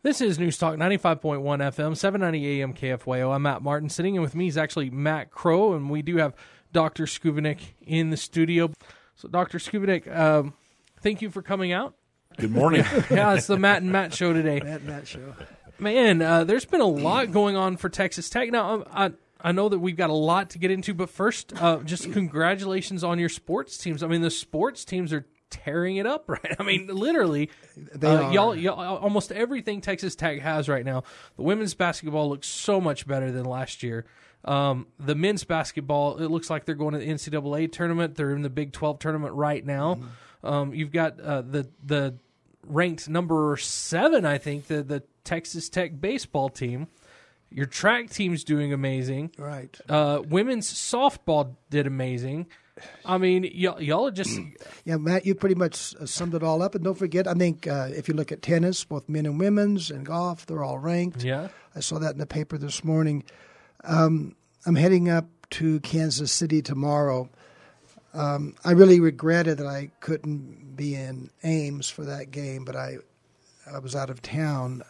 This is News Talk 95.1 FM, 790 AM KFYO. I'm Matt Martin. Sitting in with me is actually Matt Crow, and we do have Dr. Schovanec in the studio. So, Dr. Schovanec, thank you for coming out. Good morning. Yeah, it's the Matt and Matt show today. Matt show. Man, there's been a lot going on for Texas Tech. Now, I know that we've got a lot to get into, but first, just congratulations on your sports teams. I mean, the sports teams are tearing it up, right? I mean, literally, y'all, almost everything Texas Tech has right now. The women's basketball looks so much better than last year. The men's basketball, it looks like they're going to the NCAA tournament. They're in the Big 12 tournament right now. Mm-hmm. You've got the ranked number 7, I think, the Texas Tech baseball team. Your track team's doing amazing. Right. Women's softball did amazing. I mean, y'all are just... Yeah, Matt, you pretty much summed it all up. And don't forget, I think if you look at tennis, both men and women's, and golf, they're all ranked. Yeah. I saw that in the paper this morning. I'm heading up to Kansas City tomorrow. I really regretted that I couldn't be in Ames for that game, but I was out of town.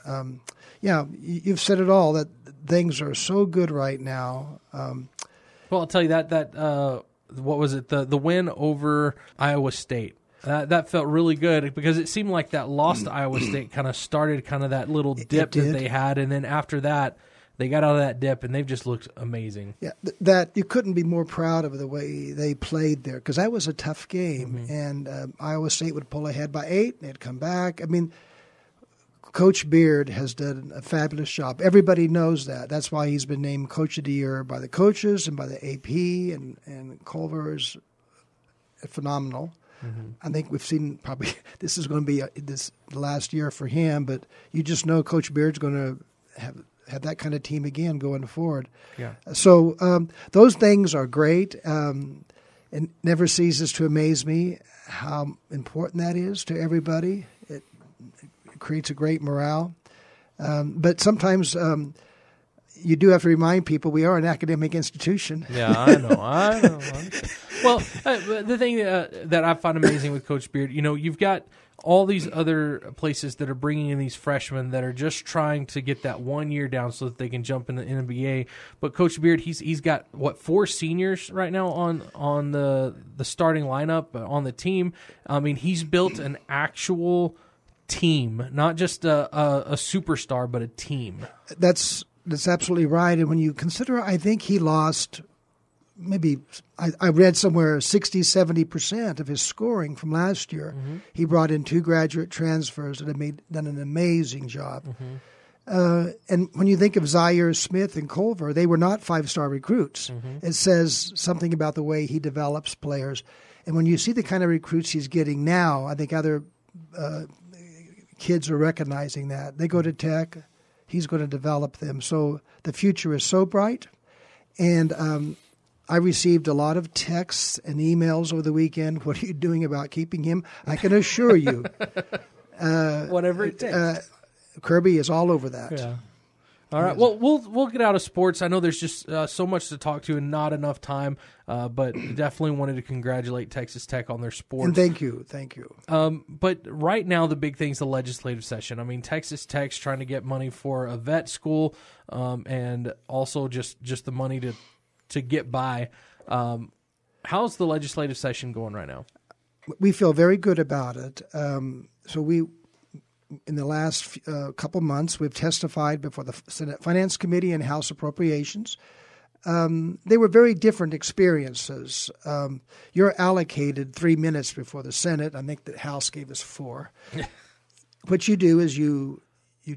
Yeah, you've said it all, that things are so good right now. Well, I'll tell you that what was it? The win over Iowa State. That felt really good because it seemed like that loss to Iowa State kind of started kind of that little dip that they had, and then after that, they got out of that dip, and they've just looked amazing. Yeah, that you couldn't be more proud of the way they played there, because that was a tough game, and Iowa State would pull ahead by 8, and they'd come back. I mean, Coach Beard has done a fabulous job. Everybody knows that. That's why he's been named Coach of the Year by the coaches and by the AP, and Culver is phenomenal. Mm-hmm. I think we've seen probably this is going to be this last year for him, but you just know Coach Beard's going to have that kind of team again going forward. Yeah. So those things are great. It never ceases to amaze me how important that is to everybody. It creates a great morale. But sometimes you do have to remind people we are an academic institution. Yeah, I know. Well, the thing that I find amazing with Coach Beard, you've got all these other places that are bringing in these freshmen that are just trying to get that 1 year down so that they can jump in the NBA. But Coach Beard, he's got 4 seniors right now on the starting lineup on the team. I mean, he's built an actual team, not just a superstar, but a team. That's absolutely right. And when you consider, I think he lost maybe, I read somewhere 60-70% of his scoring from last year. Mm-hmm. He brought in 2 graduate transfers that have done an amazing job. Mm-hmm. And when you think of Zaire Smith and Culver, they were not 5-star recruits. Mm-hmm. It says something about the way he develops players. And when you see the kind of recruits he's getting now, I think other kids are recognizing that. They go to Tech, he's going to develop them. So the future is so bright. And I received a lot of texts and emails over the weekend. What are you doing about keeping him? I can assure you. Whatever it takes. Kirby is all over that. Yeah. All right. Well, we'll get out of sports. I know there's just so much to talk to and not enough time, but definitely wanted to congratulate Texas Tech on their sports. And thank you. But right now, the big thing is the legislative session. I mean, Texas Tech's trying to get money for a vet school, and also just the money to get by. How's the legislative session going right now? We feel very good about it. So we, in the last couple months, we've testified before the Senate Finance Committee and House Appropriations. They were very different experiences. You're allocated 3 minutes before the Senate. I think the House gave us 4. What you do is you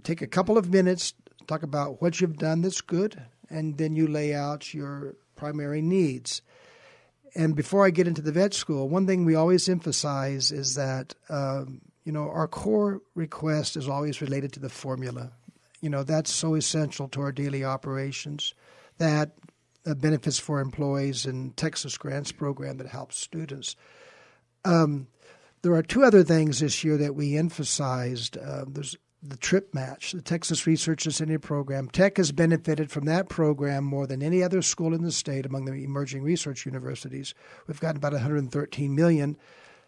take a couple of minutes, talk about what you've done that's good, and then you lay out your primary needs. And before I get into the vet school, one thing we always emphasize is that, our core request is always related to the formula. That's so essential to our daily operations. That benefits for employees and Texas Grants program that helps students. There are 2 other things this year that we emphasized. There's the TRIP match, the Texas Research Incentive Program. Tech has benefited from that program more than any other school in the state among the emerging research universities. We've gotten about $113 million.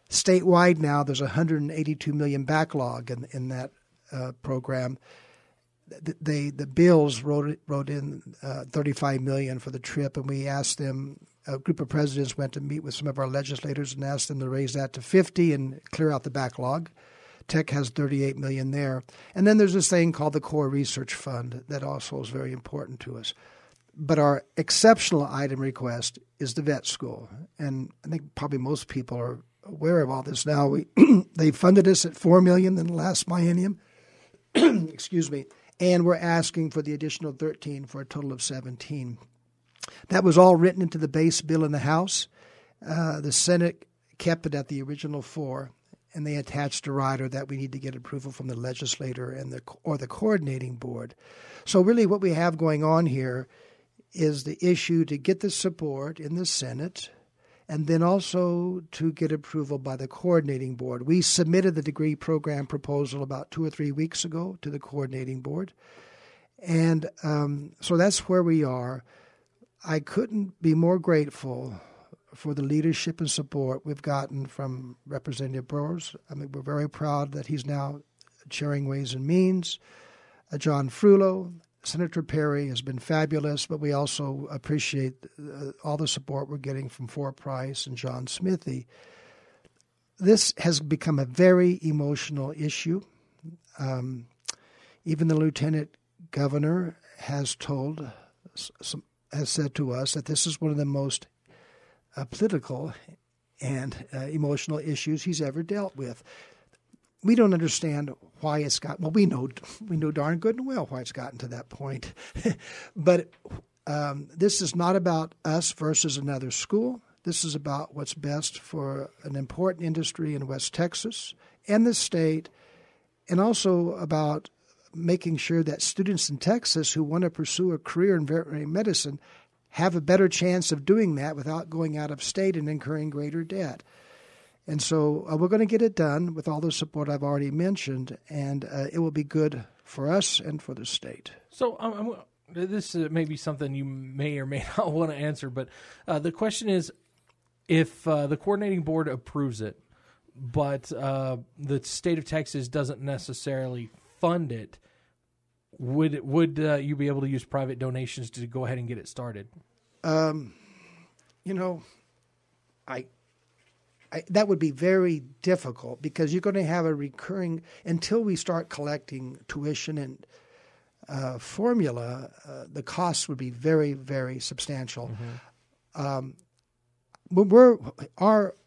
Statewide now, there's $182 million backlog in that program. the Bills wrote in $35 million for the trip, and we asked them. A group of presidents went to meet with some of our legislators and asked them to raise that to 50 and clear out the backlog. Tech has $38 million there, and then there's this thing called the Core Research Fund that also is very important to us. But our exceptional item request is the vet school, and I think probably most people are aware of all this now. They funded us at $4 million in the last biennium. Excuse me. And we're asking for the additional 13 for a total of 17. That was all written into the base bill in the House. The Senate kept it at the original 4, and they attached a rider that we need to get approval from the legislator and the coordinating board. So really what we have going on here is the issue to get the support in the Senate and then also to get approval by the coordinating board. We submitted the degree program proposal about 2 or 3 weeks ago to the coordinating board. And so that's where we are. I couldn't be more grateful for the leadership and support we've gotten from Representative Burrows. I mean, we're very proud that he's now chairing Ways and Means. John Frullo, Senator Perry has been fabulous, but we also appreciate all the support we're getting from Fort Price and John Smithy. This has become a very emotional issue. Even the lieutenant governor has said to us that this is one of the most political and emotional issues he's ever dealt with. We don't understand why it's got. Well, we know darn good and well why it's gotten to that point. But this is not about us versus another school. This is about what's best for an important industry in West Texas and the state, and also about making sure that students in Texas who want to pursue a career in veterinary medicine have a better chance of doing that without going out of state and incurring greater debt. And so we're going to get it done with all the support I've already mentioned, and it will be good for us and for the state. So this may be something you may or may not want to answer, but the question is, if the coordinating board approves it, but the state of Texas doesn't necessarily fund it, would you be able to use private donations to go ahead and get it started? That would be very difficult because you're going to have a recurring, until we start collecting tuition and formula, the costs would be very, very substantial. Our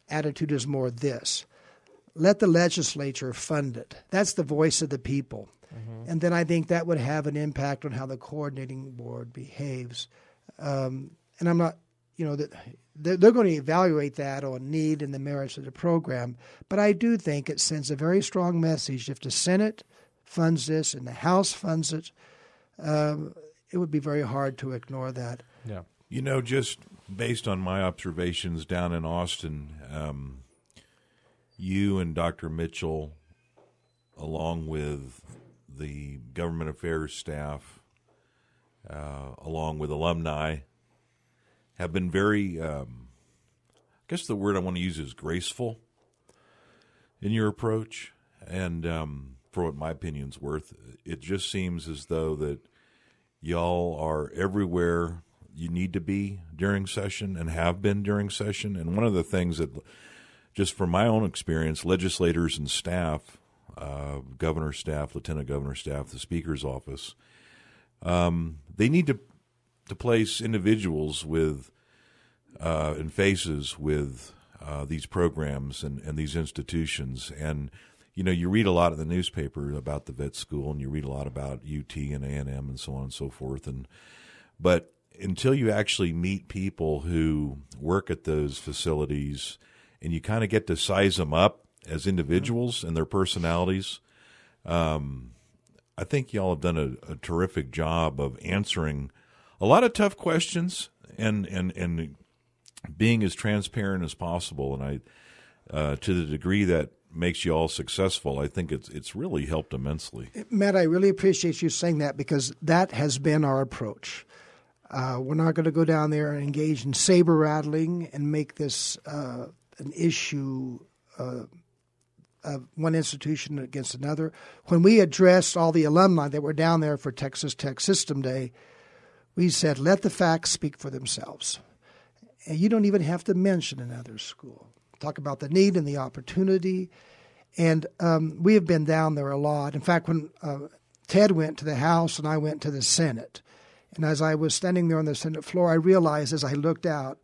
attitude is more this: let the legislature fund it. That's the voice of the people. And then I think that would have an impact on how the coordinating board behaves. And I'm not, that they're going to evaluate that on need and the merits of the program. But I do think it sends a very strong message. If the Senate funds this and the House funds it, it would be very hard to ignore that. Yeah. Just based on my observations down in Austin, you and Dr. Mitchell, along with the government affairs staff, along with alumni, have been very, I guess the word I want to use is graceful in your approach. And for what my opinion's worth, it just seems as though that y'all are everywhere you need to be during session and have been during session. And one of the things that, just from my own experience, legislators and staff, governor staff, lieutenant governor staff, the speaker's office, they need to place individuals with and faces with these programs and these institutions. And, you read a lot in the newspaper about the vet school, and you read a lot about UT and A&M and so on and so forth. But until you actually meet people who work at those facilities and you kind of get to size them up as individuals and their personalities, I think y'all have done a terrific job of answering a lot of tough questions and being as transparent as possible. And to the degree that makes you all successful, I think it's really helped immensely. Matt, I really appreciate you saying that, because that has been our approach. We're not going to go down there and engage in saber rattling and make this an issue of one institution against another. When we addressed all the alumni that were down there for Texas Tech System Day, we said, let the facts speak for themselves. And you don't even have to mention another school. Talk about the need and the opportunity. And we have been down there a lot. In fact, when Ted went to the House and I went to the Senate, and as I was standing there on the Senate floor, I realized as I looked out,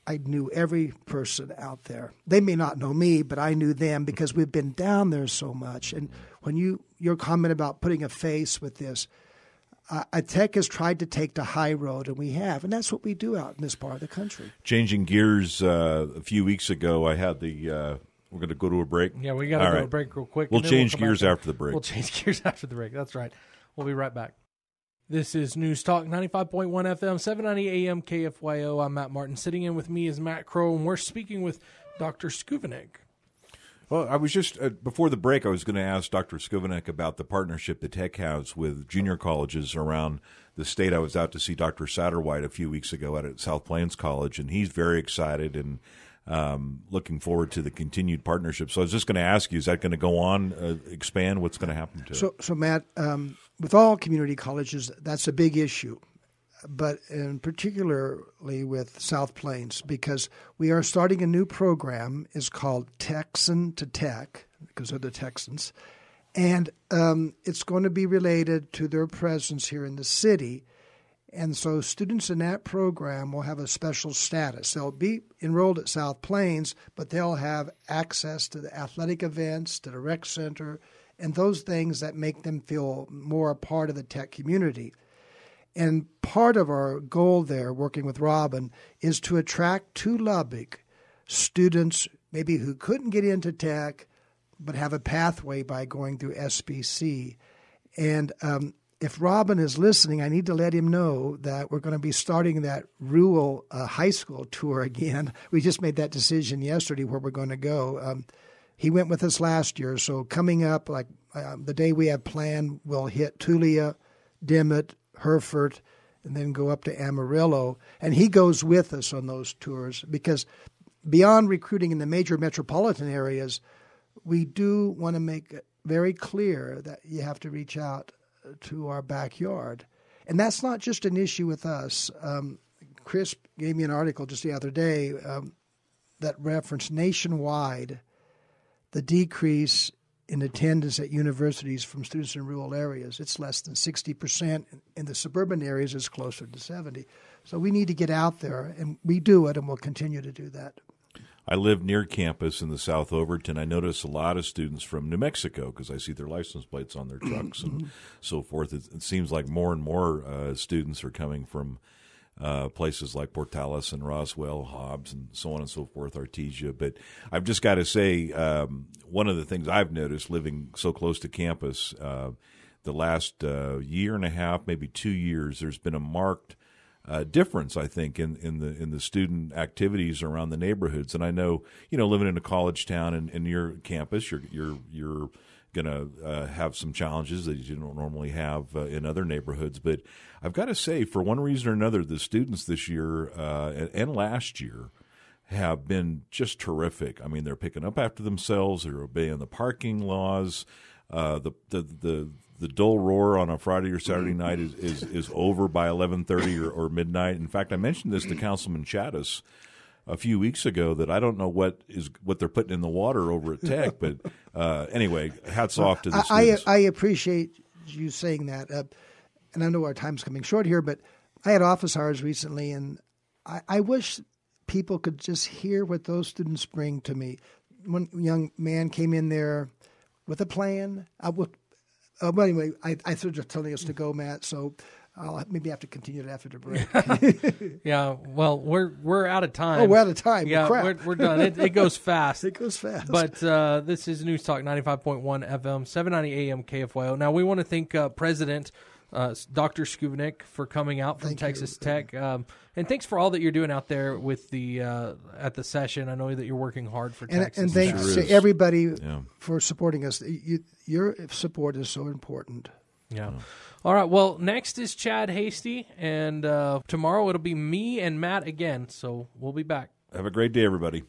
I knew every person out there. They may not know me, but I knew them because we've been down there so much. And when your comment about putting a face with this, Tech has tried to take the high road, and we have. And that's what we do out in this part of the country. Changing gears, a few weeks ago, I had the we're going to go to a break. Yeah, we got to go to a break real quick. We'll change gears after the break. We'll change gears after the break. That's right. We'll be right back. This is News Talk 95.1 FM, 790 AM KFYO. I'm Matt Martin. Sitting in with me is Matt Crow, and we're speaking with Dr. Schovanec. Well, I was just, before the break, I was going to ask Dr. Schovanec about the partnership that Tech has with junior colleges around the state. I was out to see Dr. Satterwhite a few weeks ago at South Plains College, and he's very excited and looking forward to the continued partnership. So I was just going to ask you, is that going to go on, expand? What's going to happen to it? So Matt, with all community colleges, that's a big issue, but in particularly with South Plains, because we are starting a new program. It's called Texan to Tech, because they're the Texans, and it's going to be related to their presence here in the city. And so students in that program will have a special status. They'll be enrolled at South Plains, but they'll have access to the athletic events, to the rec center, and those things that make them feel more a part of the Tech community. And part of our goal there, working with Robin, is to attract to Lubbock students maybe who couldn't get into Tech but have a pathway by going through SBC. And if Robin is listening, I need to let him know that we're going to be starting that rural high school tour again. We just made that decision yesterday where we're going to go. He went with us last year, so coming up, like the day we have planned, we'll hit Tulia, Dimmitt, Hereford, and then go up to Amarillo. And he goes with us on those tours because beyond recruiting in the major metropolitan areas, we do want to make it very clear that you have to reach out to our backyard. And that's not just an issue with us. Chris gave me an article just the other day that referenced nationwide the decrease in attendance at universities from students in rural areas. It's less than 60%. In the suburban areas, it's closer to 70%. So we need to get out there, and we do it, and we'll continue to do that. I live near campus in the South Overton. I notice a lot of students from New Mexico because I see their license plates on their trucks and so forth. It seems like more and more students are coming from places like Portales and Roswell, Hobbs, and so on and so forth, Artesia. But I've just got to say, one of the things I've noticed living so close to campus, the last year and a half, maybe 2 years, there's been a marked difference, I think, in the student activities around the neighborhoods. And I know, living in a college town and in your campus, you're going to have some challenges that you don't normally have in other neighborhoods. But I've got to say, for one reason or another, the students this year and last year have been just terrific. I mean, they're picking up after themselves. They're obeying the parking laws. The dull roar on a Friday or Saturday night is over by 11:30 or midnight. In fact, I mentioned this to Councilman Chattis a few weeks ago that I don't know what they're putting in the water over at Tech, but anyway, hats off to the students. I appreciate you saying that, and I know our time's coming short here, but I had office hours recently, and I wish people could just hear what those students bring to me. One young man came in there with a plan. But anyway, I thought just telling us to go, Matt, so I'll maybe have to continue it after the break. Yeah, well, we're out of time. Oh, we're out of time. Yeah, we're done. It goes fast. It goes fast. But this is News Talk 95.1 FM, 790 AM KFYO. Now, we want to thank President Dr. Schovanec for coming out from Texas Tech. And thanks for all that you're doing out there with the at the session. I know that you're working hard for Texas. And thanks to everybody for supporting us. Your support is so important. Yeah. All right. Well, next is Chad Hasty, and tomorrow it'll be me and Matt again. So we'll be back. Have a great day, everybody.